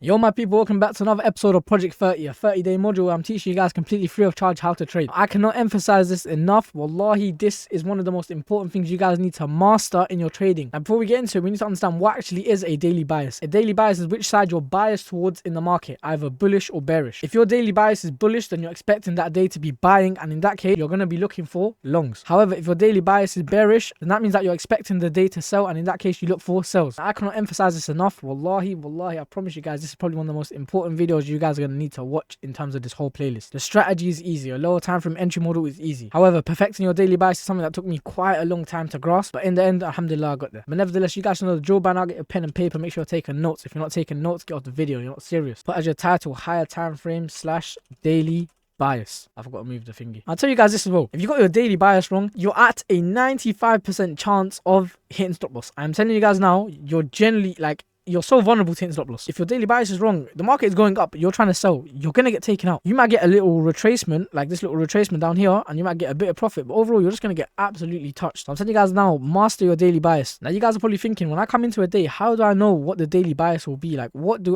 Yo my people, welcome back to another episode of Project 30, a 30-day module where I'm teaching you guys completely free of charge how to trade. I cannot emphasize this enough. Wallahi, this is one of the most important things you guys need to master in your trading. And before we get into it, we need to understand what actually is a daily bias. A daily bias is which side you're biased towards in the market, either bullish or bearish. If your daily bias is bullish, then you're expecting that day to be buying, and in that case, you're going to be looking for longs. However, if your daily bias is bearish, then that means that you're expecting the day to sell, and in that case, you look for sells. I cannot emphasize this enough. Wallahi, I promise you guys, this is probably one of the most important videos you guys are going to need to watch in terms of this whole playlist. The strategy is easy. A lower time frame entry model is easy. However, perfecting your daily bias is something that took me quite a long time to grasp, but in the end, alhamdulillah, I got there. But nevertheless, you guys should know the drill by now. Get a pen and paper. Make sure you're taking notes. If you're not taking notes, get off the video. You're not serious. Put as your title, higher time frame / daily bias. I forgot to move the thingy. I'll tell you guys this as well. If you got your daily bias wrong, you're at a 95% chance of hitting stop loss. I'm telling you guys now, you're generally you're so vulnerable to hitting stop loss. If your daily bias is wrong, the market is going up, you're trying to sell, you're going to get taken out. You might get a little retracement, like this little retracement down here, and you might get a bit of profit, but overall, you're just going to get absolutely touched. So I'm telling you guys now, master your daily bias. Now, you guys are probably thinking, when I come into a day, how do I know what the daily bias will be?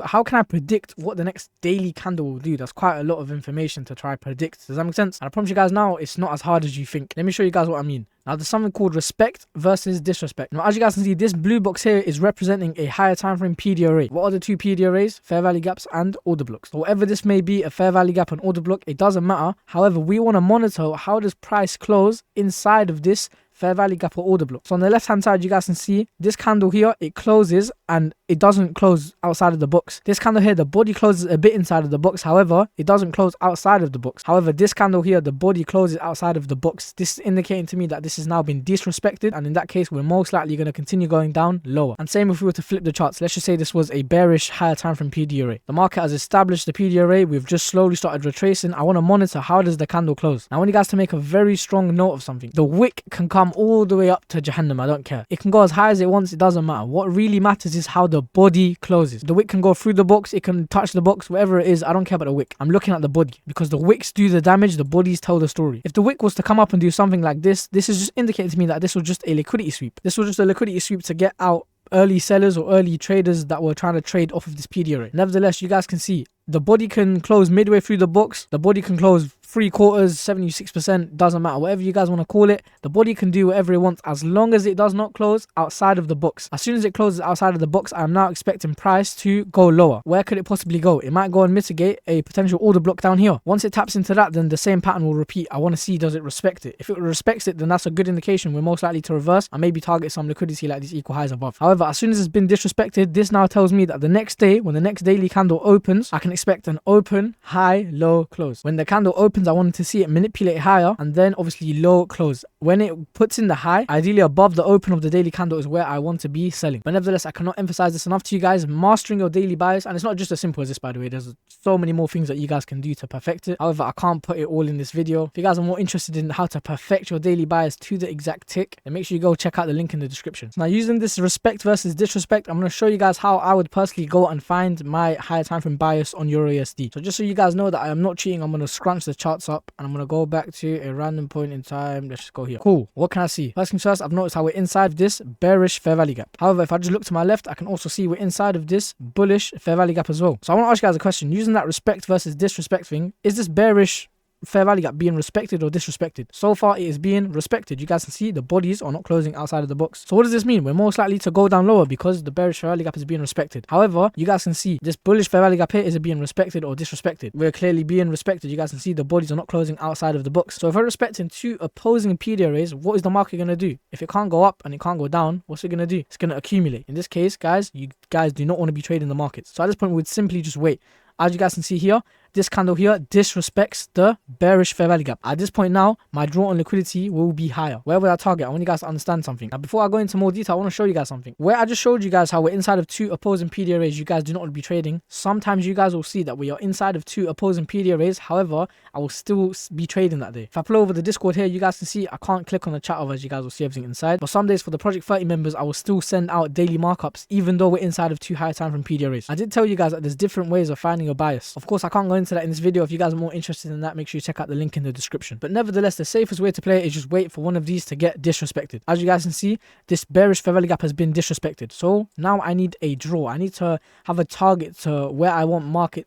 How can I predict what the next daily candle will do? That's quite a lot of information to try predict. Does that make sense? And I promise you guys now, it's not as hard as you think. Let me show you guys what I mean. Now, there's something called respect versus disrespect. Now, as you guys can see, this blue box here is representing a higher time frame PD array. What are the two PD arrays? Fair value gaps and order blocks. So whatever this may be, a fair value gap and order block, it doesn't matter. However, we want to monitor how does price close inside of this fair value gap or order block. So on the left hand side, you guys can see this candle here, it closes and it doesn't close outside of the box. This candle here, the body closes a bit inside of the box. However, it doesn't close outside of the box. However, this candle here, the body closes outside of the box. This is indicating to me that this has now been disrespected, and in that case, we're most likely going to continue going down lower. And same if we were to flip the charts. Let's just say this was a bearish higher time frame PD array. The market has established the PD array. We've just slowly started retracing. I want to monitor how does the candle close. Now, I want you guys to make a very strong note of something. The wick can come all the way up to Jahannam. I don't care. It can go as high as it wants. It doesn't matter. What really matters is how the body closes. The wick can go through the box. It can touch the box. Whatever it is, I don't care about the wick. I'm looking at the body because the wicks do the damage. The bodies tell the story. If the wick was to come up and do something like this, this is just indicating to me that this was just a liquidity sweep. This was just a liquidity sweep to get out early sellers or early traders that were trying to trade off of this PD array. Nevertheless, you guys can see the body can close midway through the box. The body can close 3/4, 76%, doesn't matter. Whatever you guys want to call it, the body can do whatever it wants as long as it does not close outside of the box. As soon as it closes outside of the box, I'm now expecting price to go lower. Where could it possibly go? It might go and mitigate a potential order block down here. Once it taps into that, then the same pattern will repeat. I want to see, does it respect it? If it respects it, then that's a good indication. We're most likely to reverse and maybe target some liquidity like these equal highs above. However, as soon as it's been disrespected, this now tells me that the next day, when the next daily candle opens, I can expect an open, high, low, close. When the candle opens, I wanted to see it manipulate higher and then obviously low, close. When it puts in the high, ideally above the open of the daily candle is where I want to be selling. But nevertheless, I cannot emphasize this enough to you guys. Mastering your daily bias, and it's not just as simple as this, by the way. There's so many more things that you guys can do to perfect it. However, I can't put it all in this video. If you guys are more interested in how to perfect your daily bias to the exact tick, then make sure you go check out the link in the description. Now, using this respect versus disrespect, I'm going to show you guys how I would personally go and find my higher time frame bias on EURUSD. So just so you guys know that I am not cheating, I'm going to scrunch the charts up and I'm going to go back to a random point in time. Let's just go here. Cool. What can I see? First things first, I've noticed how we're inside this bearish fair value gap. However, if I just look to my left, I can also see we're inside of this bullish fair value gap as well. So I want to ask you guys a question. Using that respect versus disrespect thing, is this bearish fair value gap being respected or disrespected? So far, it is being respected. You guys can see the bodies are not closing outside of the box. So what does this mean? We're most likely to go down lower because the bearish fair value gap is being respected. However, you guys can see this bullish fair value gap here, is it being respected or disrespected? We're clearly being respected. You guys can see the bodies are not closing outside of the box. So if we're respecting two opposing PD arrays, what is the market going to do? If it can't go up and it can't go down, what's it going to do? It's going to accumulate. In this case, guys, you guys do not want to be trading the markets. So at this point, we'd simply just wait. As you guys can see here, this candle here disrespects the bearish fair value gap. At this point now, my draw on liquidity will be higher. Where will I target? I want you guys to understand something. Now, before I go into more detail, I want to show you guys something. Where I just showed you guys how we're inside of two opposing PD arrays, you guys do not want to be trading. Sometimes you guys will see that we are inside of two opposing PD arrays. However, I will still be trading that day. If I pull over the Discord here, you guys can see I can't click on the chat over, as you guys will see everything inside. But some days for the Project 30 members, I will still send out daily markups, even though we're inside of two higher time frame PD arrays. I did tell you guys that there's different ways of finding your bias. Of course, I can't go into into that in this video. If you guys are more interested in that, make sure you check out the link in the description. But nevertheless, the safest way to play it is just wait for one of these to get disrespected. As you guys can see, this bearish fair value gap has been disrespected. So now I need a draw. I need to have a target to where I want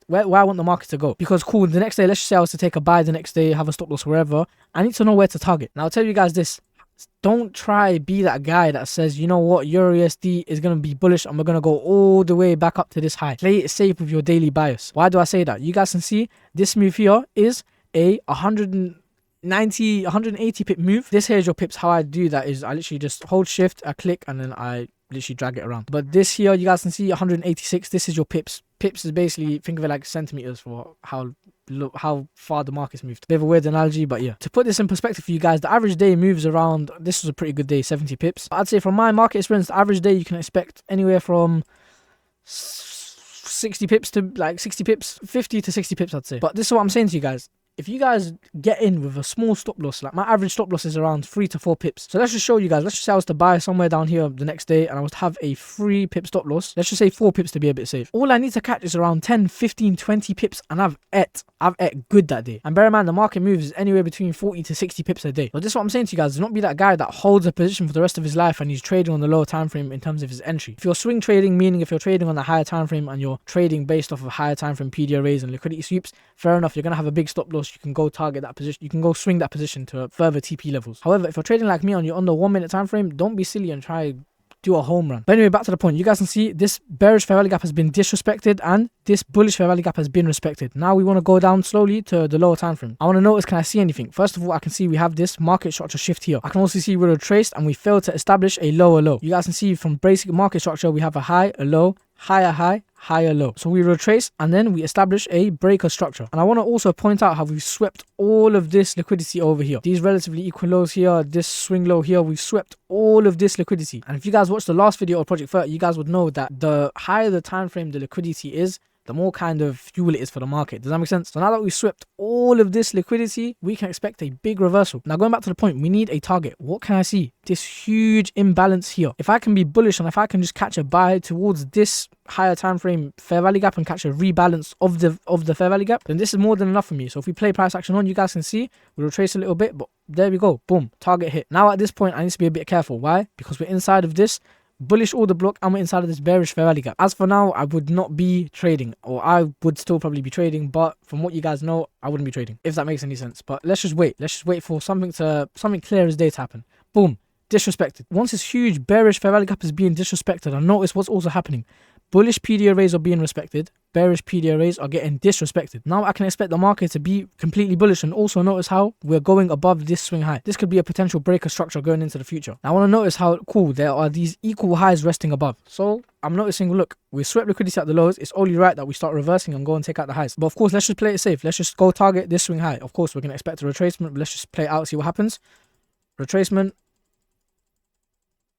where I want the market to go. Because cool, the next day, let's just say I was to take a buy the next day, have a stop loss wherever. I need to know where to target. Now I'll tell you guys this. Don't try be that guy that says, you know what, EURUSD is going to be bullish and we're going to go all the way back up to this high. Play it safe with your daily bias. Why do I say that? You guys can see this move here is a 180 pip move. This here is your pips. How I do that is I literally just hold shift, I click, and then I literally drag it around. But this here, you guys can see 186. This is your pips. Pips is basically, think of it like centimeters for how far the market's moved. Bit of a weird analogy, but yeah. To put this in perspective for you guys, the average day moves around, this was a pretty good day, 70 pips. I'd say from my market experience, the average day you can expect anywhere from 60 pips to like 60 pips, 50 to 60 pips I'd say. But this is what I'm saying to you guys. If you guys get in with a small stop loss, like my average stop loss is around 3 to 4 pips. So let's just show you guys. Let's just say I was to buy somewhere down here the next day and I was to have a 3 pip stop loss. Let's just say 4 pips to be a bit safe. All I need to catch is around 10, 15, 20 pips and I've ate good that day. And bear in mind, the market moves anywhere between 40 to 60 pips a day. So this is what I'm saying to you guys. Do not be that guy that holds a position for the rest of his life and he's trading on the lower time frame in terms of his entry. If you're swing trading, meaning if you're trading on the higher time frame and you're trading based off of higher time frame PDRAs and liquidity sweeps, fair enough, you're going to have a big stop loss. You can go target that position, you can go swing that position to further TP levels. However, if you're trading like me and you're on the 1 minute time frame, don't be silly and try do a home run. But anyway, back to the point. You guys can see this bearish fair value gap has been disrespected and this bullish fair value gap has been respected. Now we want to go down slowly to the lower time frame. I want to notice, can I see anything? First of all, I can see we have this market structure shift here. I can also see we're retraced and we failed to establish a lower low. You guys can see from basic market structure, we have a high, a low, higher high, higher low. So we retrace and then we establish a breaker structure. And I want to also point out how we've swept all of this liquidity over here. These relatively equal lows here, this swing low here, we've swept all of this liquidity. And if you guys watched the last video of Project 30, you guys would know that the higher the time frame the liquidity is, the more kind of fuel it is for the market. Does that make sense? So now that we've swept all of this liquidity, we can expect a big reversal. Now going back to the point, we need a target. What can I see? This huge imbalance here. If I can be bullish and if I can just catch a buy towards this higher time frame fair value gap and catch a rebalance of the fair value gap, then this is more than enough for me. So if we play price action on, you guys can see we retrace a little bit, but there we go. Boom, target hit. Now at this point, I need to be a bit careful. Why? Because we're inside of this bullish order block and we're inside of this bearish fair value gap. As for now, I would not be trading, or I would still probably be trading, but from what you guys know, I wouldn't be trading, if that makes any sense. But let's just wait for something clear as day to happen. Boom, disrespected. Once this huge bearish fair value gap is being disrespected, and notice what's also happening. Bullish PDRAs are being respected, bearish PDRAs are getting disrespected. Now I can expect the market to be completely bullish, and also notice how we're going above this swing high. This could be a potential breaker structure going into the future. Now I want to notice how cool there are these equal highs resting above. So I'm noticing, look, we swept liquidity at the lows. It's only right that we start reversing and go and take out the highs. But of course, let's just play it safe. Let's just go target this swing high. Of course, we're going to expect a retracement, but let's just play it out, see what happens. Retracement.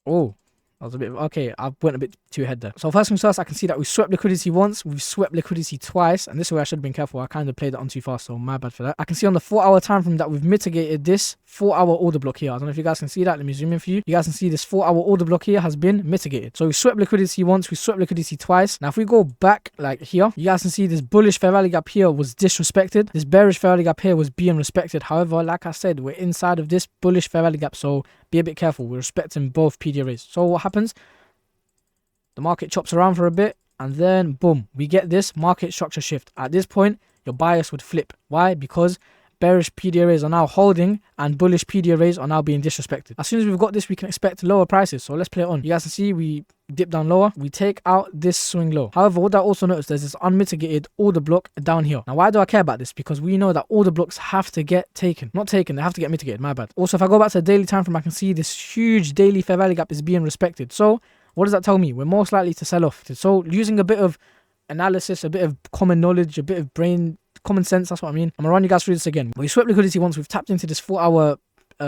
Oh, that was a bit, okay, I went a bit too ahead there. So first things first, I can see that we swept liquidity once, we've swept liquidity twice, and this is where I should have been careful. I kind of played it on too fast, so my bad for that. I can see on the 4-hour time frame that we've mitigated this 4-hour order block here. I don't know if you guys can see that. Let me zoom in for you. You guys can see this 4-hour order block here has been mitigated. So we swept liquidity once, we swept liquidity twice. Now if we go back like here, you guys can see this bullish fair value gap here was disrespected. This bearish fair value gap here was being respected. However, like I said, we're inside of this bullish fair value gap, so be a bit careful. We're respecting both PDRAs. So what happens? The market chops around for a bit and then boom, we get this market structure shift. At this point, your bias would flip. Why? Because bearish PDRAs are now holding and bullish PDRAs are now being disrespected. As soon as we've got this, we can expect lower prices. So let's play it on. You guys can see we dip down lower. We take out this swing low. However, what I also noticed, there's this unmitigated order block down here. Now, why do I care about this? Because we know that order blocks have to get taken. Not taken, they have to get mitigated. My bad. Also, if I go back to the daily time frame, I can see this huge daily fair value gap is being respected. So what does that tell me? We're most likely to sell off. So using a bit of analysis, a bit of common knowledge, a bit of common sense, that's what I mean. I'm gonna run you guys through this again. We swept liquidity once, we've tapped into this 4-hour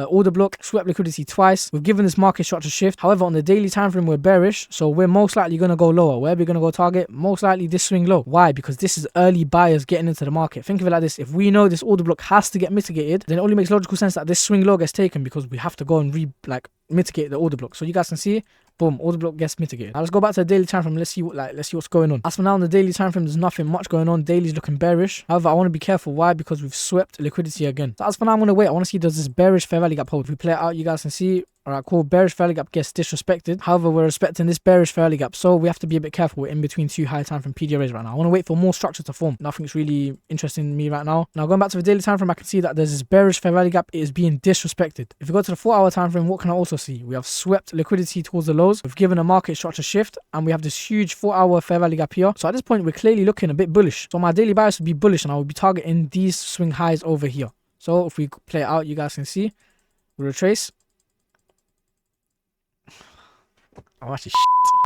order block, swept liquidity twice, we've given this market structure shift. However, on the daily time frame, we're bearish, so we're most likely going to go lower. Where are we going to go target? Most likely this swing low. Why? Because this is early buyers getting into the market. Think of it like this: if we know this order block has to get mitigated, then it only makes logical sense that this swing low gets taken, because we have to go and mitigate the order block. So you guys can see Boom, order block gets mitigated. Now let's go back to the daily time frame. Let's see what's going on. As for now, on the daily time frame, there's nothing much going on. Daily's looking bearish. However, I want to be careful. Why? Because we've swept liquidity again. So as for now, I'm gonna wait. I want to see, does this bearish fair value gap hold? If we play it out, you guys can see. Alright, cool. Bearish fair value gap gets disrespected. However, we're respecting this bearish fair value gap, so we have to be a bit careful. We're in between two high time frame PDRAs right now. I want to wait for more structure to form. Nothing's really interesting to me right now. Now going back to the daily time frame, I can see that there's this bearish fair value gap. It is being disrespected. If we go to the 4-hour time frame, what can I also see? We have swept liquidity towards the lows. We've given a market structure shift, and we have this huge 4-hour fair value gap here. So at this point, we're clearly looking a bit bullish. So my daily bias would be bullish, and I would be targeting these swing highs over here. So if we play it out, you guys can see we retrace. Oh, actually,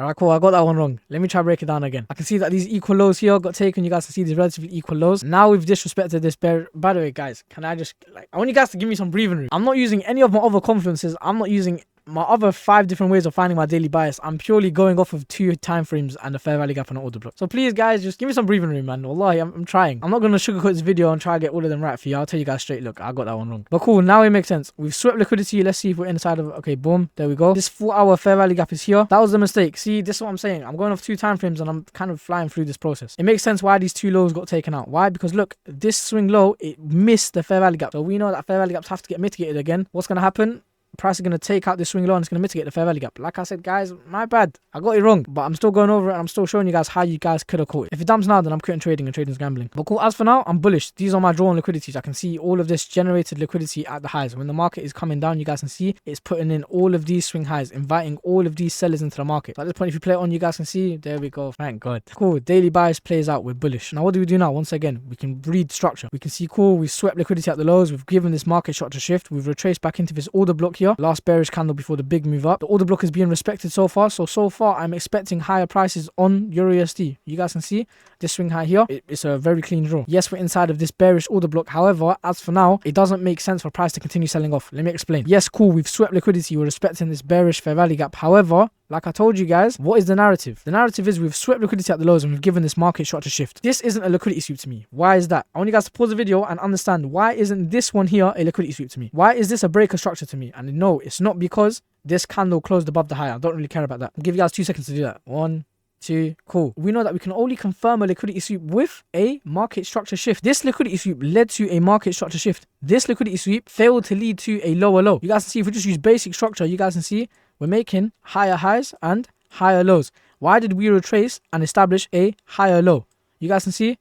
alright, cool. I got that one wrong. Let me try break it down again. I can see that these equal lows here got taken. You guys can see these relatively equal lows. Now we've disrespected this bear. By the way, guys, can I just, I want you guys to give me some breathing room. I'm not using any of my other confluences. I'm not using my other 5 different ways of finding my daily bias. I'm purely going off of 2 time frames and a fair value gap and an order block. So please, guys, just give me some breathing room, man. Wallahi, I'm trying. I'm not going to sugarcoat this video and try to get all of them right for you. I'll tell you guys straight. Look, I got that one wrong. But cool, now it makes sense. We've swept liquidity. Let's see if we're inside of it. Okay, boom. There we go. This 4-hour fair value gap is here. That was the mistake. See, this is what I'm saying. I'm going off 2 time frames and I'm kind of flying through this process. It makes sense why these 2 lows got taken out. Why? Because look, this swing low, it missed the fair value gap. So we know that fair value gaps have to get mitigated again. What's going to happen? Price is going to take out this swing low and it's going to mitigate the fair value gap. Like I said, guys, my bad. I got it wrong, but I'm still going over it and I'm still showing you guys how you guys could have caught it. If it dumps now, then I'm quitting trading and trading's gambling. But cool, as for now, I'm bullish. These are my drawn liquidities. I can see all of this generated liquidity at the highs. When the market is coming down, you guys can see it's putting in all of these swing highs, inviting all of these sellers into the market. So at this point, if you play it on, you guys can see, there we go. Thank God. Cool, daily bias plays out. We're bullish. Now, what do we do now? Once again, we can read structure. We can see, cool, we swept liquidity at the lows. We've given this market structure shift. We've retraced back into this order block here. Last bearish candle before the big move up. The order block is being respected so far. So far, I'm expecting higher prices on Euro USD. You guys can see this swing high here. It's a very clean draw. Yes, we're inside of this bearish order block. However, as for now, it doesn't make sense for price to continue selling off. Let me explain. Yes, cool, we've swept liquidity. We're respecting this bearish fair value gap. However, like I told you guys, what is the narrative? The narrative is we've swept liquidity at the lows and we've given this market structure shift. This isn't a liquidity sweep to me. Why is that? I want you guys to pause the video and understand, why isn't this one here a liquidity sweep to me? Why is this a breaker structure to me? And no, it's not because this candle closed above the high. I don't really care about that. I'll give you guys 2 seconds to do that. 1, 2, cool. We know that we can only confirm a liquidity sweep with a market structure shift. This liquidity sweep led to a market structure shift. This liquidity sweep failed to lead to a lower low. You guys can see, if we just use basic structure, you guys can see we're making higher highs and higher lows. Why did we retrace and establish a higher low? You guys can see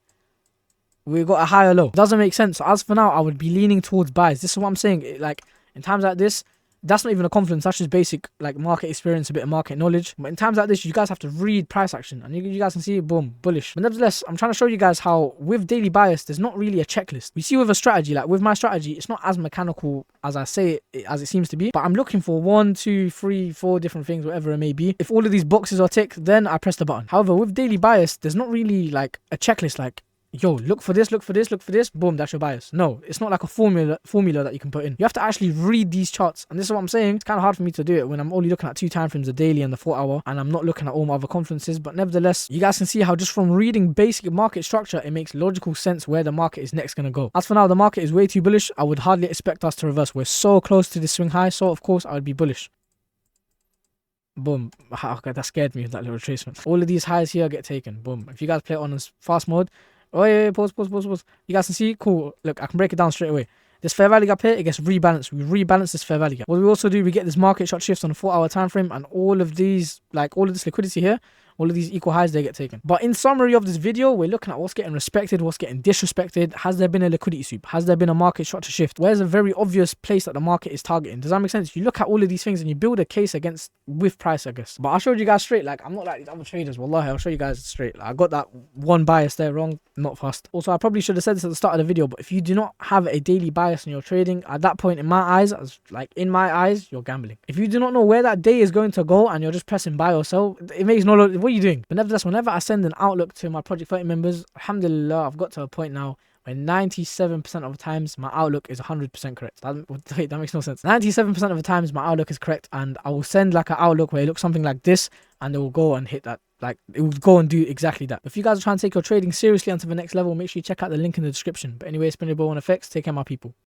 we got a higher low. Doesn't make sense. So as for now, I would be leaning towards buys. This is what I'm saying. Like, in times like this, that's not even a confidence. That's just basic, like, market experience, a bit of market knowledge. But in times like this, you guys have to read price action. And you guys can see, boom, bullish. But nevertheless, I'm trying to show you guys how with daily bias, there's not really a checklist. We see with a strategy, like with my strategy, it's not as mechanical as I say it, as it seems to be. But I'm looking for 1, 2, 3, 4 different things, whatever it may be. If all of these boxes are ticked, then I press the button. However, with daily bias, there's not really like a checklist, like, yo, look for this, look for this, look for this, boom, that's your bias. No, it's not like a formula that you can put in. You have to actually read these charts. And this is what I'm saying. It's kind of hard for me to do it when I'm only looking at 2 time frames, the daily and the 4-hour, and I'm not looking at all my other conferences. But nevertheless, you guys can see how just from reading basic market structure, it makes logical sense where the market is next going to go. As for now, the market is way too bullish. I would hardly expect us to reverse. We're so close to this swing high, so of course I would be bullish. Boom. Okay, that scared me, that little retracement. All of these highs here get taken. Boom. If you guys play it on fast mode, oh yeah, pause. You guys can see, cool. Look, I can break it down straight away. This fair value gap here, it gets rebalanced. We rebalance this fair value gap. What we also do, we get this market shot shift on a 4-hour time frame, and all of these, like all of this liquidity here, all of these equal highs, they get taken. But in summary of this video, we're looking at what's getting respected, what's getting disrespected. Has there been a liquidity sweep? Has there been a market structure shift? Where's a very obvious place that the market is targeting? Does that make sense? You look at all of these things and you build a case against with price, I guess. But I showed you guys straight. Like, I'm not like these other traders. Wallahi, I'll show you guys straight. Like, I got that one bias there wrong, not fast. Also, I probably should have said this at the start of the video, but if you do not have a daily bias in your trading, at that point, in my eyes, you're gambling. If you do not know where that day is going to go and you're just pressing buy or sell, it makes no, what are you doing? But nevertheless, whenever I send an outlook to my Project 30 members, alhamdulillah, I've got to a point now where 97% of the times my outlook is 100% correct. That makes no sense. 97% of the times my outlook is correct, and I will send like an outlook where it looks something like this, and it will go and hit that. Like, it will go and do exactly that. If you guys are trying to take your trading seriously onto the next level, make sure you check out the link in the description. But anyway, it's been your boy, One Effects. Take care, my people.